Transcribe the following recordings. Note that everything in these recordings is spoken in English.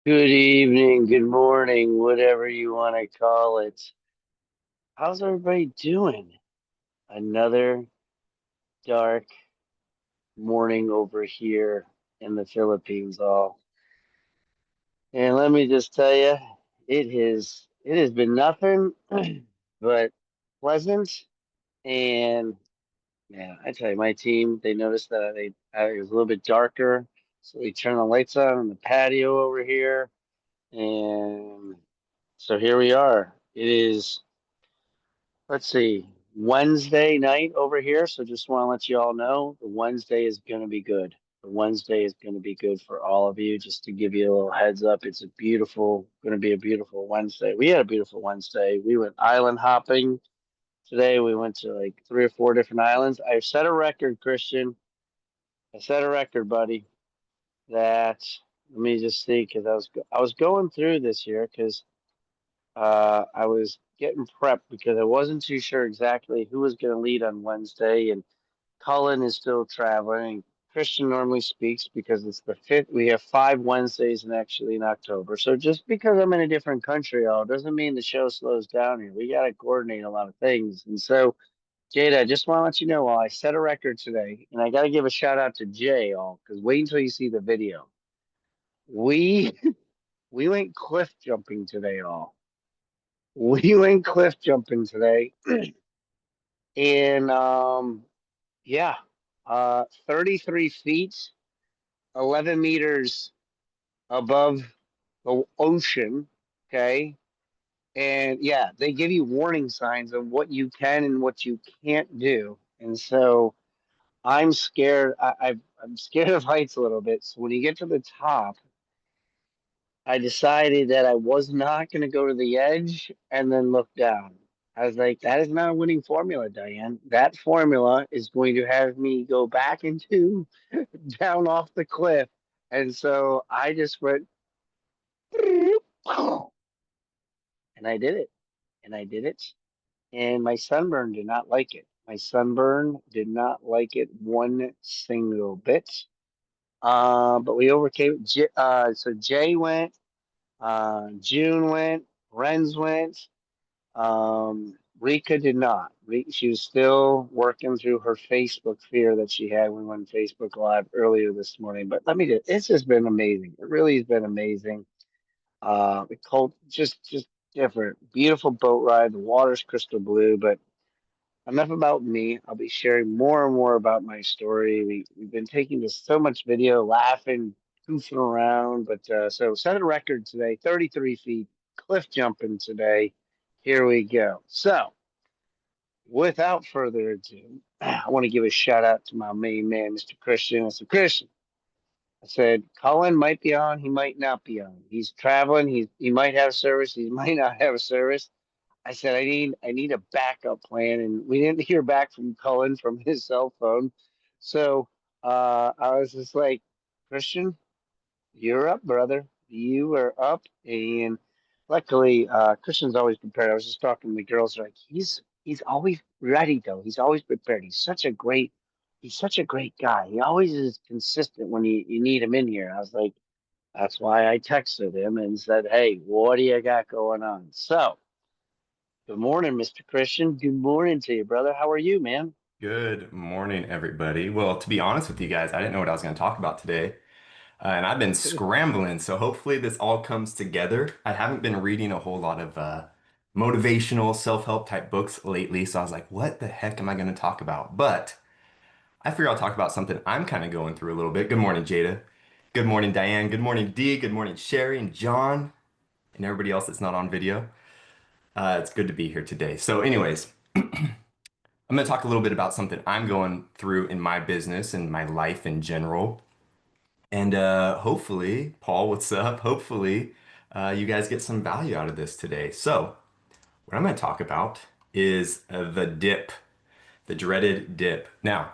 Good evening, good morning, whatever you want to call it. How's everybody doing? Another dark morning over here in the Philippines, all. And let me just tell you, it has been nothing but pleasant. And yeah, I tell you, my team, they noticed that it was a little bit darker, so they turned the lights on the patio over here, and so here we are. It is. Let's see, Wednesday night over here. So just want to let you all know the Wednesday is going to be good. The Wednesday is going to be good for all of you. Just to give you a little heads up, it's going to be a beautiful Wednesday. We had a beautiful Wednesday. We went island hopping today. We went to like three or four different islands. I set a record, Christian. I set a record, buddy. That let me just see, because I was going through this year because I was getting prepped because I wasn't too sure exactly who was going to lead on Wednesday, and Cullen is still traveling. And Christian normally speaks because it's the fifth. We have five Wednesdays and actually in October. So just because I'm in a different country, all doesn't mean the show slows down here. We got to coordinate a lot of things, and so Jada, I just want to let you know, while I set a record today, and I got to give a shout out to Jay, all because wait until you see the video. We we went cliff jumping today, all. We went cliff jumping today, and yeah, 33 feet, 11 meters above the ocean. Okay, and yeah, they give you warning signs of what you can and what you can't do, and so I'm scared. I'm scared of heights a little bit. So when you get to the top, I decided that I was not going to go to the edge and then look down. I was like, that is not a winning formula, Diane. That formula is going to have me go back into down off the cliff. And so I just went, and I did it. And I did it. And my sunburn did not like it. My sunburn did not like it one single bit. But we overcame it. So Jay went, June went, Renz went. Rika did not. She was still working through her Facebook fear that she had when we went Facebook Live earlier this morning. But let me just, it's just been amazing. It really has been amazing. The cold, just different. Beautiful boat ride. The water's crystal blue. But enough about me. I'll be sharing more and more about my story. We've been taking this so much video, laughing, goofing around. But so set a record today, 33 feet, cliff jumping today. Here we go. So without further ado, I want to give a shout out to my main man, Mr. Christian. I said, Christian, I said, Colin might be on, he might not be on. He's traveling, he might have service, he might not have a service. I said I need a backup plan, and we didn't hear back from Cullen from his cell phone. So I was just like, Christian, you're up, brother. You are up, and luckily Christian's always prepared. I was just talking to the girls, they're like he's always ready though. He's always prepared. He's such a great guy. He always is consistent when you need him in here. I was like, that's why I texted him and said, hey, what do you got going on? So good morning, Mr. Christian. Good morning to you, brother. How are you, man? Good morning, everybody. Well, to be honest with you guys, I didn't know what I was going to talk about today, and I've been scrambling, so hopefully this all comes together. I haven't been reading a whole lot of motivational, self-help type books lately, so I was like, what the heck am I going to talk about? But I figure I'll talk about something I'm kind of going through a little bit. Good morning, Jada. Good morning, Diane. Good morning, Dee. Good morning, Sherry and John, and everybody else that's not on video. It's good to be here today. So, anyways. I'm going to talk a little bit about something I'm going through in my business and my life in general. And hopefully, Paul, what's up? Hopefully, you guys get some value out of this today. So, what I'm going to talk about is the dip, the dreaded dip. Now,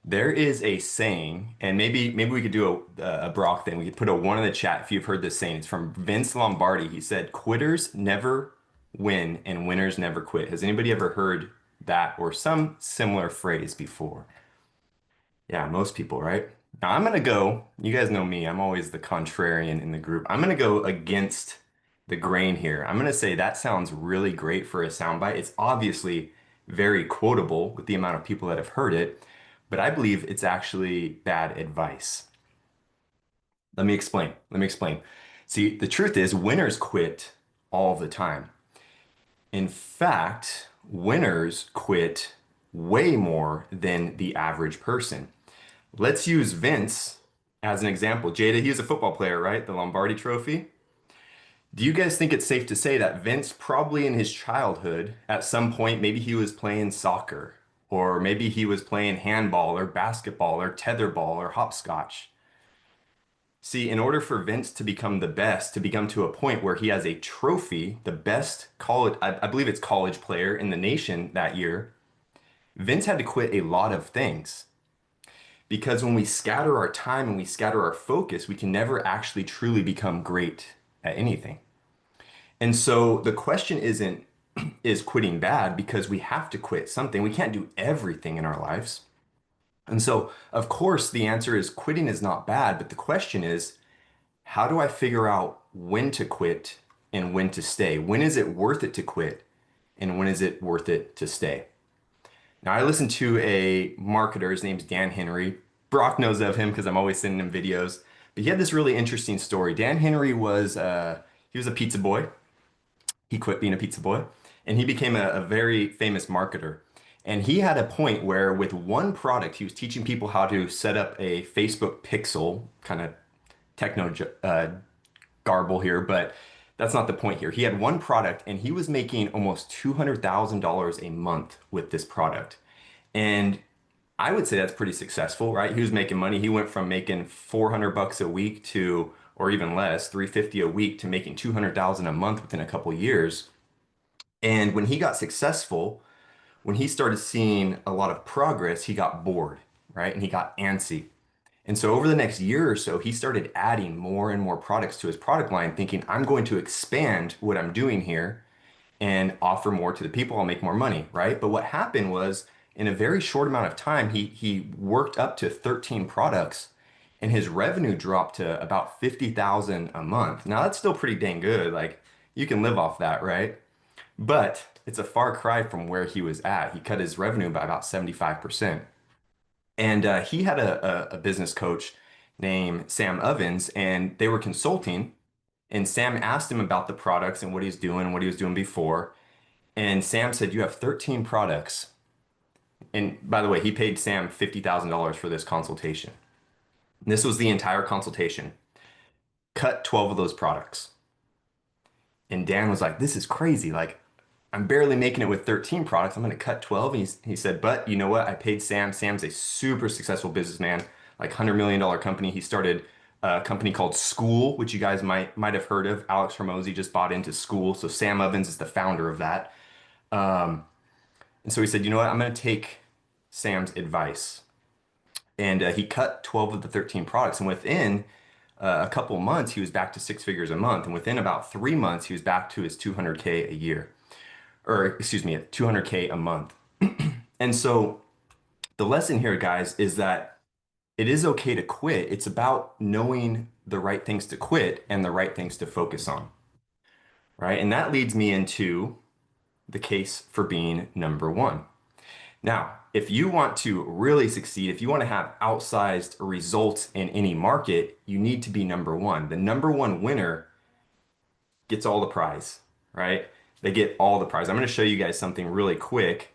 there is a saying, and maybe we could do a Brock thing. We could put a one in the chat if you've heard this saying. It's from Vince Lombardi. He said, "Quitters never win, and winners never quit." Has anybody ever heard that or some similar phrase before? Yeah, most people, right? Now I'm gonna go, you guys know me, I'm always the contrarian in the group. I'm gonna go against the grain here. I'm gonna say that sounds really great for a soundbite. It's obviously very quotable with the amount of people that have heard it, but I believe it's actually bad advice. Let me explain. Let me explain. See, the truth is, winners quit all the time. In fact, winners quit way more than the average person. Let's use Vince as an example. Jada, he was a football player, right? The Lombardi Trophy. Do you guys think it's safe to say that Vince probably in his childhood, at some point, maybe he was playing soccer, or maybe he was playing handball or basketball or tetherball or hopscotch? See, in order for Vince to become the best, to become to a point where he has a trophy, the best college, I believe it's college player in the nation that year, Vince had to quit a lot of things. Because when we scatter our time and we scatter our focus, we can never actually truly become great at anything. And so the question isn't, is quitting bad? Because we have to quit something. We can't do everything in our lives. And so, of course, the answer is quitting is not bad. But the question is, how do I figure out when to quit and when to stay? When is it worth it to quit? And when is it worth it to stay? Now, I listened to a marketer. His name's Dan Henry. Brock knows of him because I'm always sending him videos. But he had this really interesting story. Dan Henry was he was a pizza boy. He quit being a pizza boy, and he became a very famous marketer. And he had a point where, with one product, he was teaching people how to set up a Facebook pixel, kind of techno garble here, but that's not the point here. He had one product and he was making almost $200,000 a month with this product. And I would say that's pretty successful, right? He was making money. He went from making 400 bucks a week to, or even less, 350 a week to making 200,000 a month within a couple years. And when he got successful, when he started seeing a lot of progress, he got bored, right? And he got antsy. And so over the next year or so, he started adding more and more products to his product line, thinking, I'm going to expand what I'm doing here and offer more to the people. I'll make more money, right? But what happened was, in a very short amount of time, he worked up to 13 products and his revenue dropped to about 50,000 a month. Now that's still pretty dang good. Like you can live off that, right? But it's a far cry from where he was at. He cut his revenue by about 75%. And he had a business coach named Sam Ovens, and they were consulting. And Sam asked him about the products and what he's doing and what he was doing before. And Sam said, you have 13 products. And by the way, he paid Sam $50,000 for this consultation. And this was the entire consultation. Cut 12 of those products. And Dan was like, this is crazy. Like, I'm barely making it with 13 products. I'm going to cut 12. And he said, but you know what? I paid Sam. Sam's a super successful businessman, like $100 million company. He started a company called School, which you guys might have heard of. Alex Hormozy just bought into School. So Sam Ovens is the founder of that. And so he said, you know what? I'm going to take Sam's advice. And he cut 12 of the 13 products. And within a couple months, he was back to six figures a month. And within about 3 months, he was back to his 200K a year, or excuse me, 200K a month. And so the lesson here, guys, is that it is okay to quit. It's about knowing the right things to quit and the right things to focus on, right? And that leads me into the case for being number one. Now, if you want to really succeed, if you want to have outsized results in any market, you need to be number one. The number one winner gets all the prize, right? They get all the prize. I'm going to show you guys something really quick.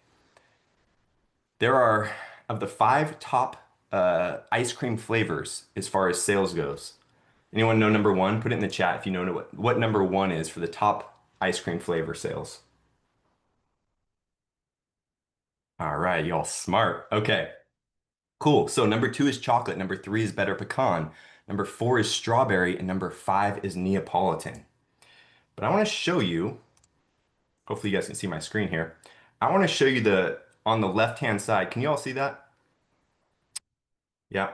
There are, of the five top ice cream flavors as far as sales goes. Anyone know number one? Put it in the chat if you know what number one is for the top ice cream flavor sales. All right, y'all smart. Okay, cool. So number two is chocolate. Number three is better pecan. Number four is strawberry. And number five is Neapolitan. But I want to show you, hopefully you guys can see my screen here. I want to show you on the left-hand side. Can you all see that? Yeah.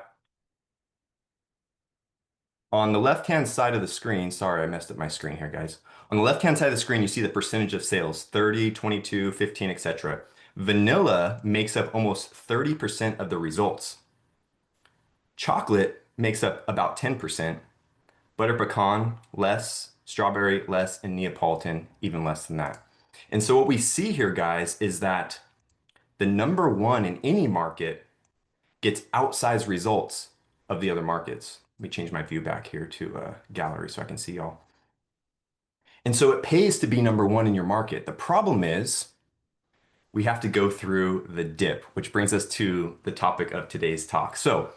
On the left-hand side of the screen, sorry, I messed up my screen here, guys. On the left-hand side of the screen, you see the percentage of sales, 30, 22, 15, etc. Vanilla makes up almost 30% of the results. Chocolate makes up about 10%, butter pecan less, strawberry less, and Neapolitan even less than that. And so what we see here, guys, is that the number one in any market gets outsized results of the other markets. Let me change my view back here to gallery so I can see y'all. And so it pays to be number one in your market. The problem is we have to go through the dip, which brings us to the topic of today's talk. So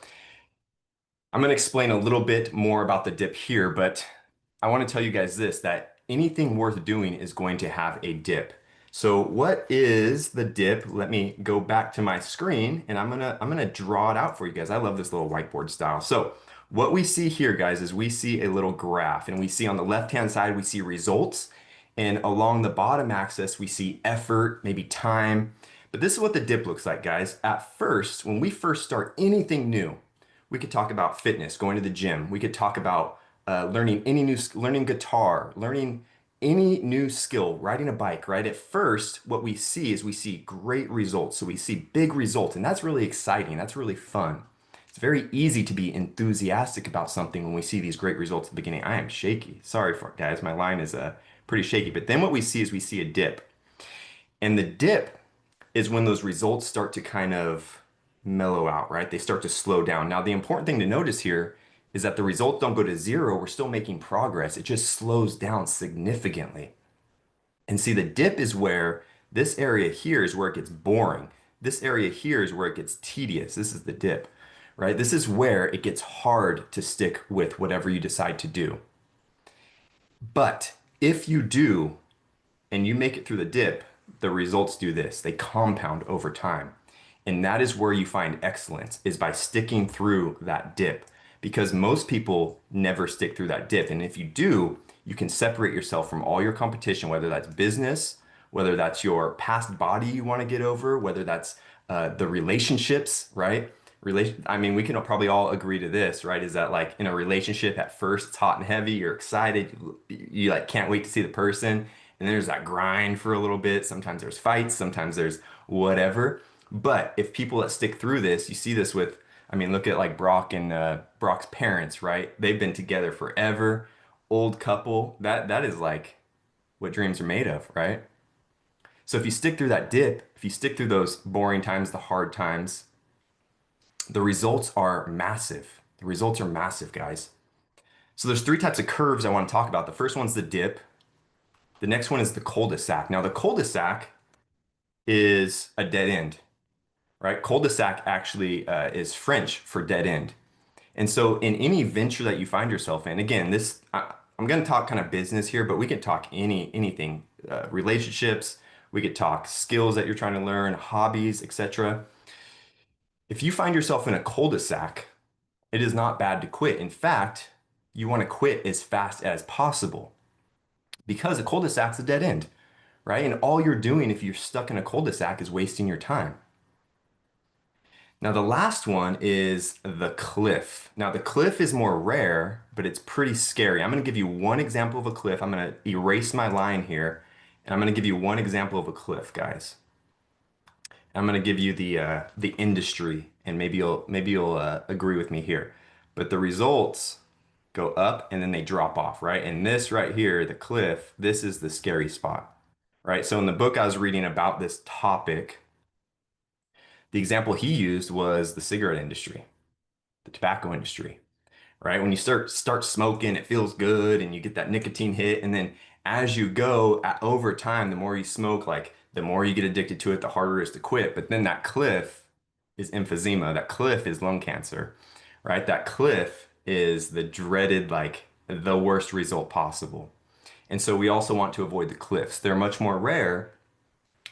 I'm going to explain a little bit more about the dip here, but I want to tell you guys this, that anything worth doing is going to have a dip. So what is the dip? Let me go back to my screen and I'm gonna draw it out for you guys. I love this little whiteboard style. So what we see here, guys, is we see a little graph and we see on the left-hand side, we see results. And along the bottom axis, we see effort, maybe time. But this is what the dip looks like, guys. At first, when we first start anything new, we could talk about fitness, going to the gym. We could talk about learning guitar, learning any new skill, riding a bike, right? At first, what we see is we see great results. So we see big results, and that's really exciting. That's really fun. It's very easy to be enthusiastic about something when we see these great results at the beginning. I am shaky. Sorry for it, guys. My line is pretty shaky. But then what we see is we see a dip. And the dip is when those results start to kind of mellow out, right? They start to slow down. Now, the important thing to notice here is that the results don't go to zero. We're still making progress. It just slows down significantly. And see, the dip is where this area here is where it gets boring. This area here is where it gets tedious. This is the dip, right? This is where it gets hard to stick with whatever you decide to do. But if you do and you make it through the dip, the results do this. They compound over time. And that is where you find excellence is by sticking through that dip because most people never stick through that dip. And if you do, you can separate yourself from all your competition, whether that's business, whether that's your past body you want to get over, whether that's the relationships, right? I mean, we can probably all agree to this, right? Is that like in a relationship at first it's hot and heavy, you're excited, you like can't wait to see the person, and there's that grind for a little bit. Sometimes there's fights, sometimes there's whatever. But if people that stick through this, you see this with, I mean, look at like Brock and Brock's parents, right? They've been together forever, old couple. That is like what dreams are made of, right? So if you stick through that dip, if you stick through those boring times, the hard times, the results are massive. The results are massive, guys. So there's three types of curves I want to talk about. The first one's the dip. The next one is the cul-de-sac. Now the cul-de-sac is a dead end, right? Cul-de-sac actually is French for dead end. And so in any venture that you find yourself in, again, I'm going to talk kind of business here, but we can talk anything, relationships, we could talk skills that you're trying to learn, hobbies, etc. If you find yourself in a cul-de-sac, it is not bad to quit. In fact, you want to quit as fast as possible because a cul-de-sac's a dead end, right? And all you're doing if you're stuck in a cul-de-sac is wasting your time. Now, the last one is the cliff. Now, the cliff is more rare, but it's pretty scary. I'm going to give you one example of a cliff. I'm going to erase my line here, and I'm going to give you one example of a cliff, guys. I'm going to give you the industry, and maybe you'll agree with me here. But the results go up and then they drop off, right? And this right here, the cliff, this is the scary spot, right? So in the book I was reading about this topic, the example he used was the cigarette industry, the tobacco industry, right? When you start smoking, it feels good and you get that nicotine hit. And then as you go over time, the more you smoke, like the more you get addicted to it, the harder it is to quit. But then that cliff is emphysema. That cliff is lung cancer, right? That cliff is the dreaded, like the worst result possible. And so we also want to avoid the cliffs. They're much more rare,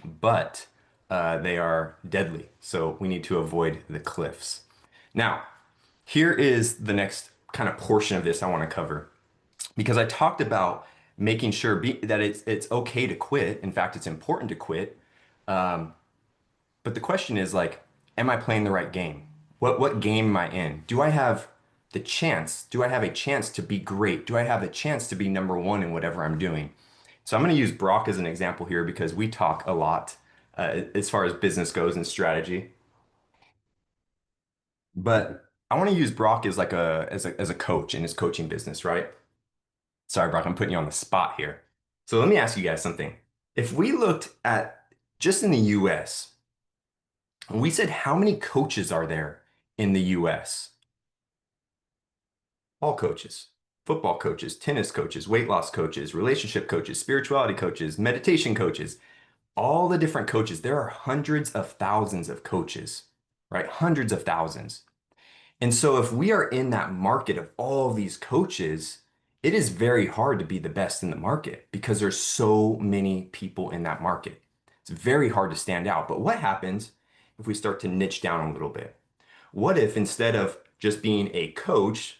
but they are deadly. So we need to avoid the cliffs. Now, here is the next kind of portion of this I want to cover because I talked about making sure that it's okay to quit. In fact, it's important to quit. But the question is like, am I playing the right game? What game am I in? Do I have the chance? Do I have a chance to be great? Do I have a chance to be number one in whatever I'm doing? So I'm going to use Brock as an example here because we talk a lot as far as business goes and strategy. But I want to use Brock as like a coach in his coaching business, right? Sorry, Brock, I'm putting you on the spot here. So let me ask you guys something. If we looked at just in the US, and we said how many coaches are there in the US? All coaches. Football coaches, tennis coaches, weight loss coaches, relationship coaches, spirituality coaches, meditation coaches, all the different coaches. There are hundreds of thousands of coaches, right? Hundreds of thousands. And so if we are in that market of all these coaches, it is very hard to be the best in the market because there's so many people in that market. It's very hard to stand out. But what happens if we start to niche down a little bit? What if instead of just being a coach,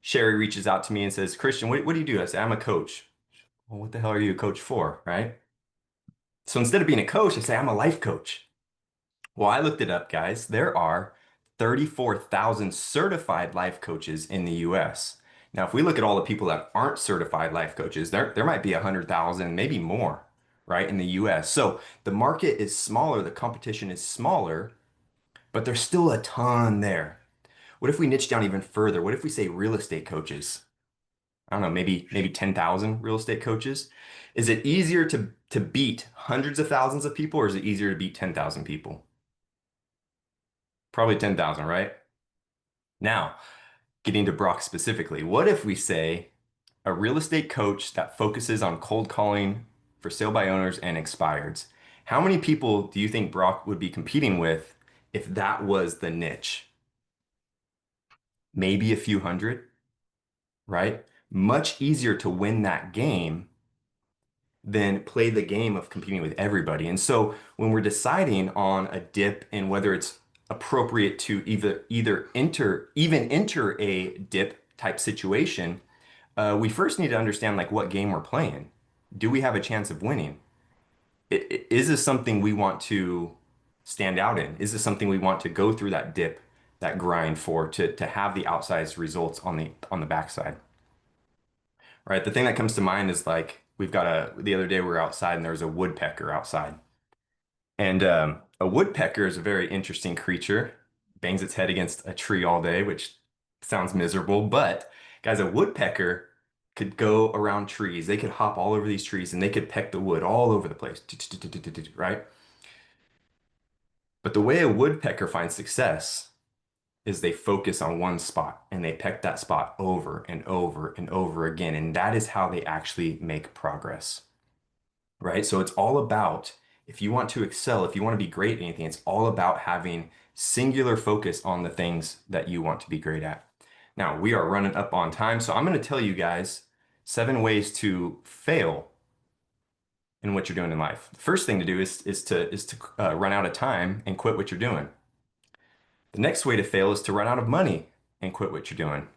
Sherry reaches out to me and says, Christian, what do you do? I say, I'm a coach. Well, what the hell are you a coach for? Right? So instead of being a coach, I say, I'm a life coach. Well, I looked it up, guys. There are 34,000 certified life coaches in the US. Now, if we look at all the people that aren't certified life coaches, there might be 100,000, maybe more, right, in the US. So the market is smaller, the competition is smaller, but there's still a ton there. What if we niche down even further? What if we say real estate coaches? I don't know, maybe 10,000 real estate coaches. Is it easier to beat hundreds of thousands of people, or is it easier to beat 10,000 people? Probably 10,000, right? Now, getting to Brock specifically, what if we say a real estate coach that focuses on cold calling for sale by owners and expireds? How many people do you think Brock would be competing with if that was the niche? Maybe a few hundred, right? Much easier to win that game than play the game of competing with everybody. And so when we're deciding on a dip and whether it's appropriate to either enter a dip type situation, we first need to understand like what game we're playing. Do we have a chance of winning? Is this something we want to stand out in? Is this something we want to go through that dip, that grind for to have the outsized results on the backside? Right? The thing that comes to mind is like the other day we were outside and there was a woodpecker outside. And a woodpecker is a very interesting creature, bangs its head against a tree all day, which sounds miserable. But guys, a woodpecker could go around trees. They could hop all over these trees and they could peck the wood all over the place, right? But the way a woodpecker finds success is they focus on one spot and they peck that spot over and over and over again. And that is how they actually make progress, right? So it's all about, if you want to excel, if you want to be great at anything, it's all about having singular focus on the things that you want to be great at. Now, we are running up on time, so I'm going to tell you guys 7 ways to fail in what you're doing in life. The first thing to do is to run out of time and quit what you're doing. The next way to fail is to run out of money and quit what you're doing.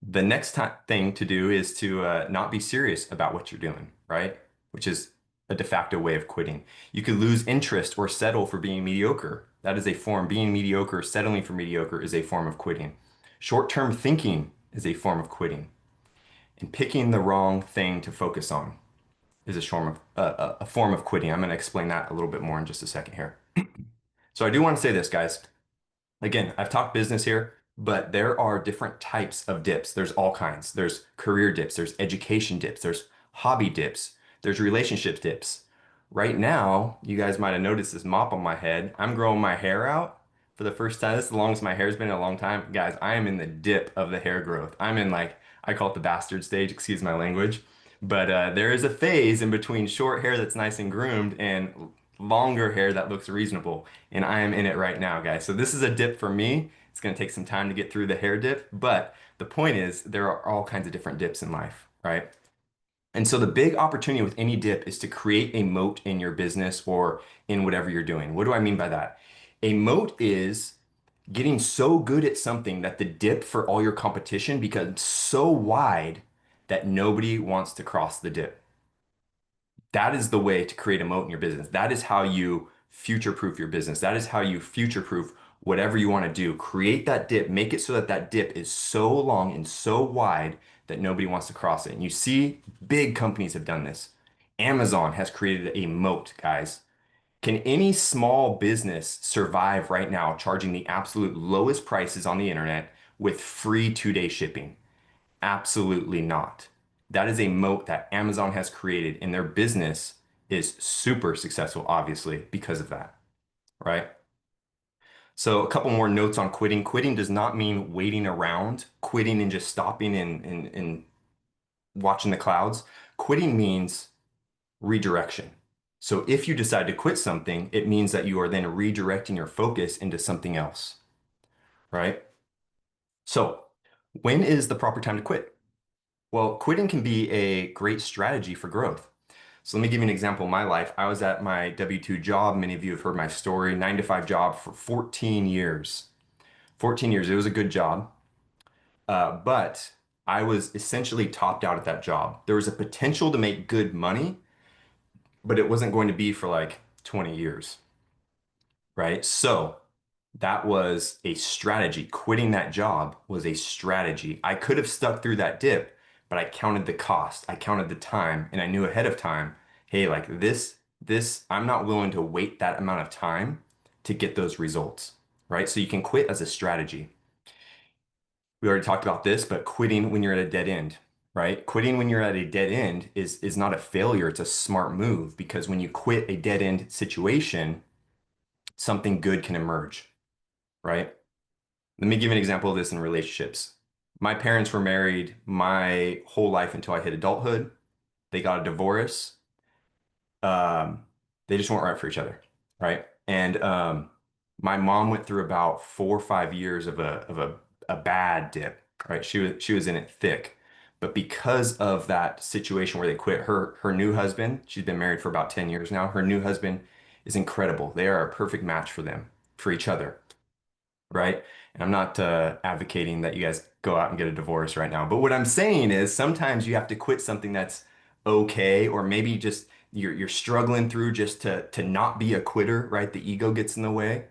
The next thing to do is to not be serious about what you're doing, right? Which is a de facto way of quitting. You could lose interest or settle for being mediocre. That is a form. Being mediocre, settling for mediocre is a form of quitting. Short-term thinking is a form of quitting. And picking the wrong thing to focus on is a form of quitting. I'm going to explain that a little bit more in just a second here. So I do want to say this, guys. Again, I've talked business here, but there are different types of dips. There's all kinds. There's career dips, there's education dips, there's hobby dips, there's relationship dips. Right now, you guys might have noticed this mop on my head. I'm growing my hair out for the first time. This is the longest my hair's been in a long time. Guys, I am in the dip of the hair growth. I'm in like, I call it the bastard stage, excuse my language. But there is a phase in between short hair that's nice and groomed and longer hair that looks reasonable. And I am in it right now, guys. So this is a dip for me. It's going to take some time to get through the hair dip. But the point is, there are all kinds of different dips in life, right? And so the big opportunity with any dip is to create a moat in your business or in whatever you're doing. What do I mean by that? A moat is getting so good at something that the dip for all your competition becomes so wide that nobody wants to cross the dip. That is the way to create a moat in your business. That is how you future-proof your business. That is how you future-proof whatever you want to do. Create that dip, make it so that that dip is so long and so wide that nobody wants to cross it. And you see, big companies have done this. Amazon has created a moat, guys. Can any small business survive right now charging the absolute lowest prices on the internet with free 2-day shipping? Absolutely not. That is a moat that Amazon has created, and their business is super successful, obviously, because of that, right? So, a couple more notes on quitting. Quitting does not mean waiting around, quitting and just stopping and watching the clouds. Quitting means redirection. So, if you decide to quit something, it means that you are then redirecting your focus into something else, right? So, when is the proper time to quit? Well, quitting can be a great strategy for growth. So let me give you an example of my life. I was at my W-2 job. Many of you have heard my story, 9 to 5 job for 14 years. 14 years. It was a good job. But I was essentially topped out at that job. There was a potential to make good money, but it wasn't going to be for like 20 years, right? So that was a strategy. Quitting that job was a strategy. I could have stuck through that dip, but I counted the cost, I counted the time, and I knew ahead of time, hey, like I'm not willing to wait that amount of time to get those results, right? So you can quit as a strategy. We already talked about this, but quitting when you're at a dead end, right? Quitting when you're at a dead end is not a failure, it's a smart move because when you quit a dead end situation, something good can emerge, right? Let me give you an example of this in relationships. My parents were married my whole life until I hit adulthood. They got a divorce. Um, they just weren't right for each other, right? And my mom went through about 4 or 5 years of a bad dip, right? She was in it thick. But because of that situation where they quit, her new husband, she's been married for about 10 years now. Her new husband is incredible. They are a perfect match for them, for each other, right? And I'm not advocating that you guys go out and get a divorce right now. But what I'm saying is sometimes you have to quit something that's okay, or maybe just you're struggling through just to not be a quitter, right? The ego gets in the way.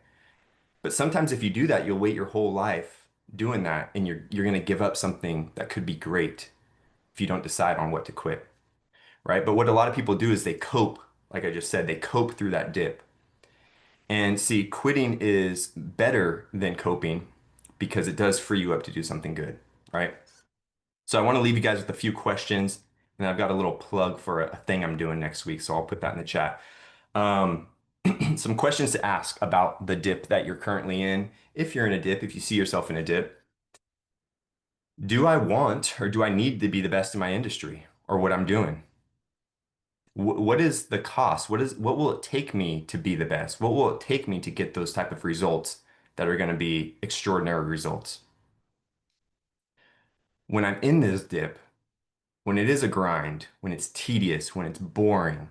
But sometimes if you do that, you'll wait your whole life doing that, and you're gonna give up something that could be great if you don't decide on what to quit, right? But what a lot of people do is they cope, like I just said, they cope through that dip. And see, quitting is better than coping because it does free you up to do something good, right? So I want to leave you guys with a few questions, and I've got a little plug for a thing I'm doing next week, so I'll put that in the chat. Um, some questions to ask about the dip that you're currently in. If you're in a dip, if you see yourself in a dip, do I want or do I need to be the best in my industry or what I'm doing? What is the cost? What will it take me to be the best? What will it take me to get those type of results that are going to be extraordinary results? When I'm in this dip, when it is a grind, when it's tedious, when it's boring,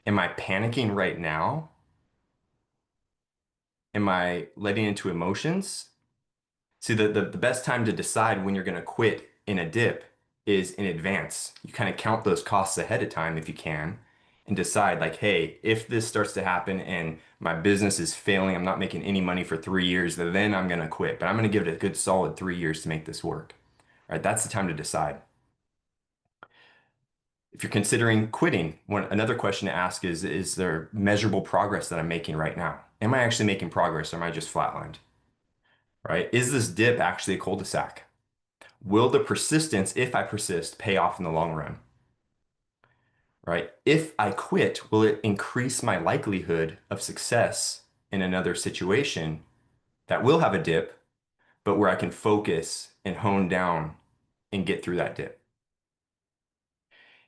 am I panicking right now? Am I letting into emotions? See, the best time to decide when you're going to quit in a dip is in advance. You kind of count those costs ahead of time if you can and decide, like, hey, if this starts to happen and my business is failing, I'm not making any money for 3 years, then I'm going to quit. But I'm going to give it a good solid 3 years to make this work. All right, that's the time to decide. If you're considering quitting, another question to ask is there measurable progress that I'm making right now? Am I actually making progress or am I just flatlined? Right? Is this dip actually a cul-de-sac? Will the persistence, if I persist, pay off in the long run? Right? If I quit, will it increase my likelihood of success in another situation that will have a dip, but where I can focus and hone down and get through that dip?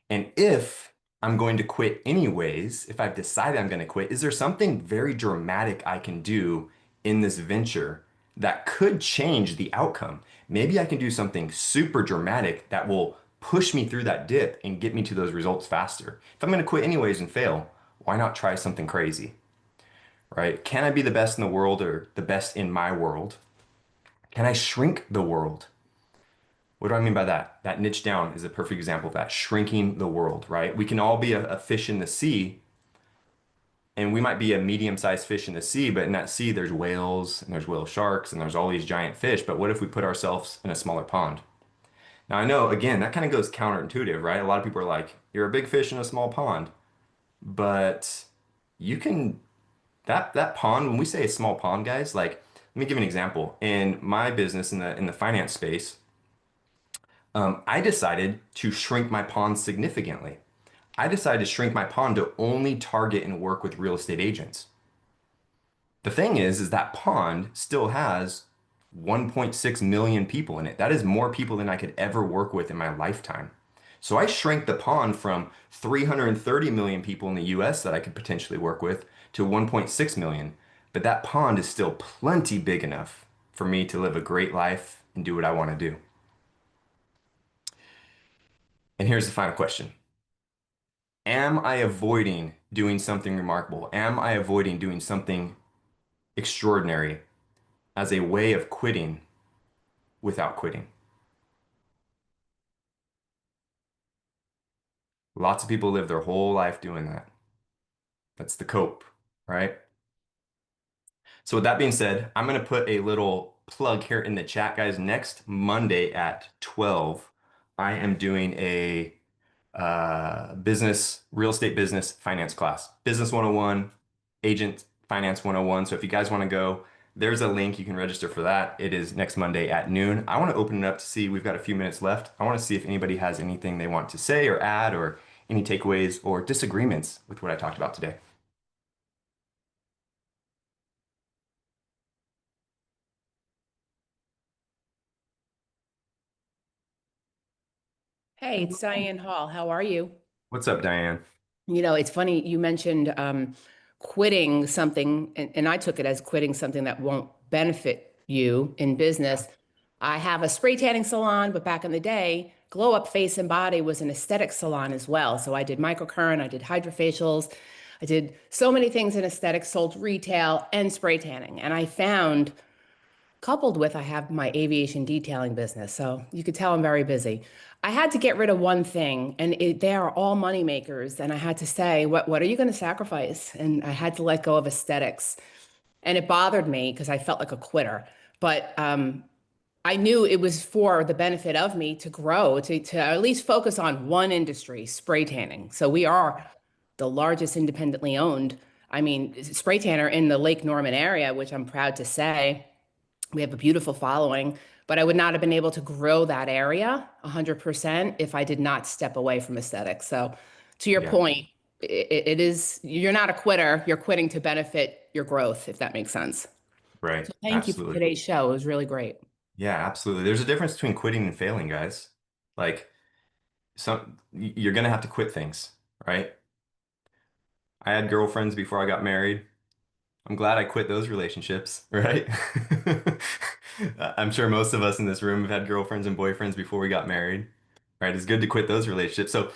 And if I'm going to quit anyways, if I've decided I'm going to quit, is there something very dramatic I can do in this venture that could change the outcome? Maybe I can do something super dramatic that will push me through that dip and get me to those results faster. If I'm going to quit anyways and fail, why not try something crazy, right? Can I be the best in the world or the best in my world? Can I shrink the world? What do I mean by that? That niche down is a perfect example of that, shrinking the world, right? We can all be a fish in the sea, and we might be a medium-sized fish in the sea, but in that sea, there's whales and there's whale sharks and there's all these giant fish. But what if we put ourselves in a smaller pond? Now, I know, again, that kind of goes counterintuitive, right? A lot of people are like, you're a big fish in a small pond. But you can that pond, when we say a small pond, guys, like let me give you an example. In my business in the finance space, I decided to shrink my pond significantly. I decided to shrink my pond to only target and work with real estate agents. The thing is that pond still has 1.6 million people in it. That is more people than I could ever work with in my lifetime. So I shrank the pond from 330 million people in the US that I could potentially work with to 1.6 million. But that pond is still plenty big enough for me to live a great life and do what I want to do. And here's the final question. Am I avoiding doing something remarkable? Am I avoiding doing something extraordinary as a way of quitting without quitting? Lots of people live their whole life doing that. That's the cope, right? So with that being said, I'm going to put a little plug here in the chat, guys. Next Monday at 12, I am doing a real estate business finance class. Business 101, agent finance 101. So if you guys want to go, there's a link. You can register for that. It is next Monday at noon. I want to open it up to see, we've got a few minutes left. I want to see if anybody has anything they want to say or add or any takeaways or disagreements with what I talked about today. Hey, it's Diane Hall. How are you? What's up, Diane? It's funny you mentioned quitting something, and I took it as quitting something that won't benefit you in business. I have a spray tanning salon, but back in the day, Glow Up Face and Body was an aesthetic salon as well. So I did microcurrent, I did hydrofacials, I did so many things in aesthetics, sold retail and spray tanning. And I found coupled with I have my aviation detailing business. So you could tell I'm very busy. I had to get rid of one thing, and they are all money makers. And I had to say, what are you going to sacrifice? And I had to let go of aesthetics. And it bothered me because I felt like a quitter. But I knew it was for the benefit of me to grow, to at least focus on one industry, spray tanning. So we are the largest independently owned, I mean, spray tanner in the Lake Norman area, which I'm proud to say. We have a beautiful following, but I would not have been able to grow that area 100% if I did not step away from aesthetics. So, to your Yeah, point, it is, you're not a quitter, you're quitting to benefit your growth, if that makes sense. right. So, thank you for Absolutely. today's show. It was really great. Yeah, absolutely. There's a difference between quitting and failing, guys. Like you're gonna have to quit things, right? I had girlfriends before I got married. I'm glad I quit those relationships, right? I'm sure most of us in this room have had girlfriends and boyfriends before we got married, right? It's good to quit those relationships. So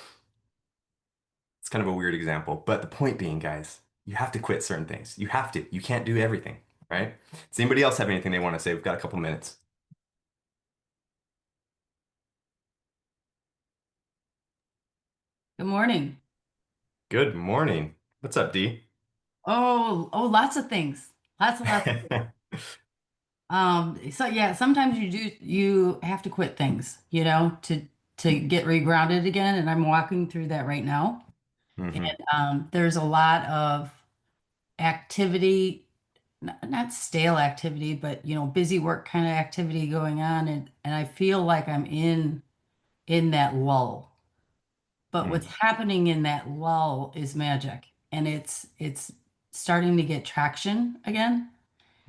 it's kind of a weird example, but the point being, guys, you have to quit certain things. You have to. You can't do everything, right? Does anybody else have anything they want to say? We've got a couple minutes. Good morning. Good morning. What's up, D? Lots of things. Lots of things. So yeah, sometimes you have to quit things, to get regrounded again. And I'm walking through that right now. Hmm. And there's a lot of activity, not stale activity, but busy work kind of activity going on. And I feel like I'm in that lull. But what's happening in that lull is magic. And it's starting to get traction again.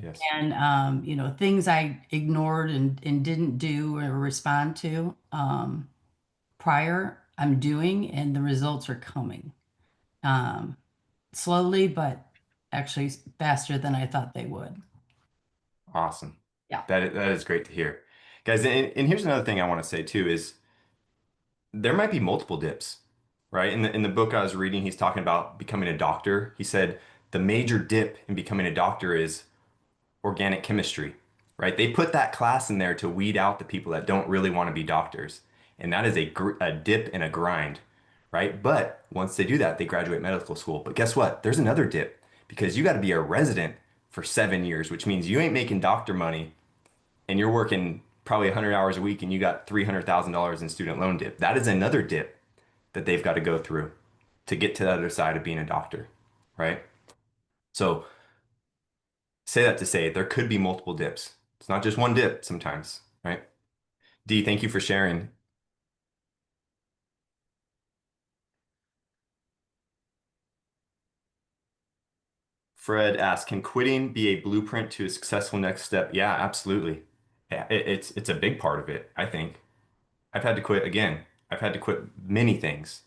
Yes. And things I ignored and didn't do or respond to prior, I'm doing, and the results are coming. Um, Slowly, but actually faster than I thought they would. Awesome. Yeah. That is great to hear. Guys, and here's another thing I want to say too is there might be multiple dips, right? In the book I was reading, he's talking about becoming a doctor. He said the major dip in becoming a doctor is organic chemistry, right? They put that class in there to weed out the people that don't really want to be doctors. And that is a dip and a grind, right? But once they do that, they graduate medical school. But guess what? There's another dip because you got to be a resident for 7 years, which means you ain't making doctor money and you're working probably 100 hours a week and you got $300,000 in student loan dip. That is another dip that they've got to go through to get to the other side of being a doctor, right? So say that to say there could be multiple dips. It's not just one dip sometimes, right? D, thank you for sharing. Fred asks, can quitting be a blueprint to a successful next step? Yeah, absolutely. Yeah, it's a big part of it, I think. I've had to quit again. I've had to quit many things.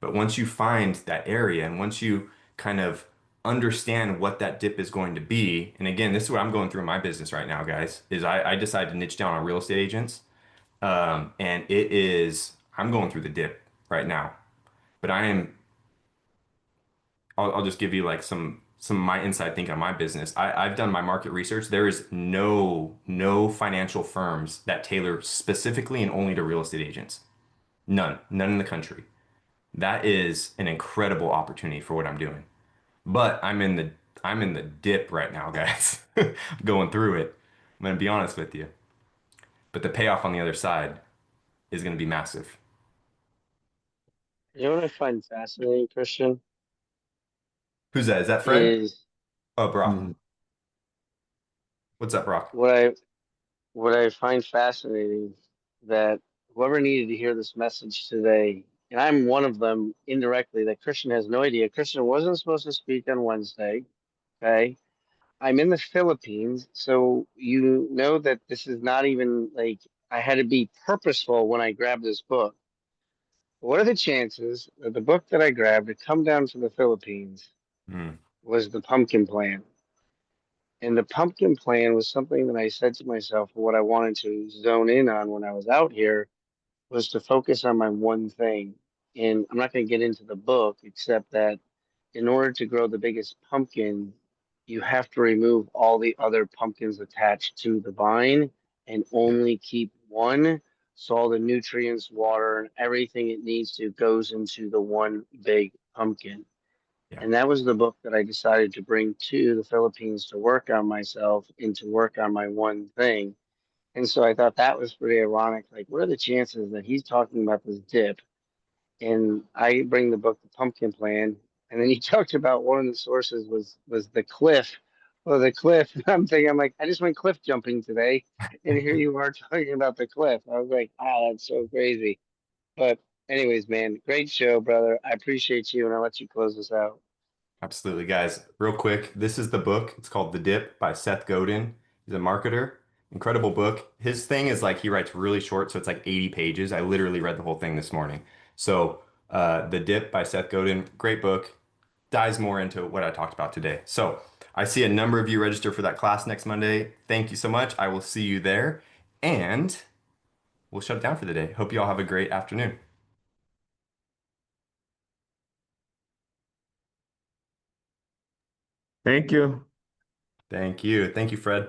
But once you find that area and once you kind of understand what that dip is going to be, and again, this is what I'm going through in my business right now, guys, is I decided to niche down on real estate agents. And I'm going through the dip right now. But I'll just give you like some of my inside thinking on my business. I've done my market research. There is no financial firms that tailor specifically and only to real estate agents. None in the country. That is an incredible opportunity for what I'm doing. But I'm in the dip right now, guys. Going through it. I'm gonna be honest with you. But the payoff on the other side is gonna be massive. You know what I find fascinating, Christian, Who's that? Is that Fred? is Oh, Brock. What's up, Brock? what I find fascinating that whoever needed to hear this message today, and I'm one of them indirectly, that Christian has no idea. Christian wasn't supposed to speak on Wednesday. Okay. I'm in the Philippines, so you know that this is not even like I had to be purposeful when I grabbed this book. What are the chances that the book that I grabbed to come down to the Philippines Hmm. was the Pumpkin Plan? And the Pumpkin Plan was something that I said to myself, what I wanted to zone in on when I was out here was to focus on my one thing. And I'm not going to get into the book, except that in order to grow the biggest pumpkin, you have to remove all the other pumpkins attached to the vine and Yeah, only keep one. So all the nutrients, water, and everything it needs to goes into the one big pumpkin. yeah, And that was the book that I decided to bring to the Philippines to work on myself and to work on my one thing. And so I thought that was pretty ironic. Like, what are the chances that he's talking about this dip and I bring the book The Pumpkin Plan, and then he talked about one of the sources was the cliff. Well, the cliff. I'm thinking, I'm like, I just went cliff jumping today, and here you are talking about the cliff. I was like, wow, that's so crazy. But anyways, man, great show, brother. I appreciate you, and I'll let you close this out. absolutely, guys. Real quick, this is the book. It's called The Dip by Seth Godin. He's a marketer. Incredible book. His thing is like he writes really short, so it's like 80 pages. I literally read the whole thing this morning. So, The Dip by Seth Godin, great book. Dives more into what I talked about today. So, I see a number of you register for that class next Monday. Thank you so much. I will see you there, and we'll shut it down for the day. Hope you all have a great afternoon. Thank you. Thank you. Thank you, Fred.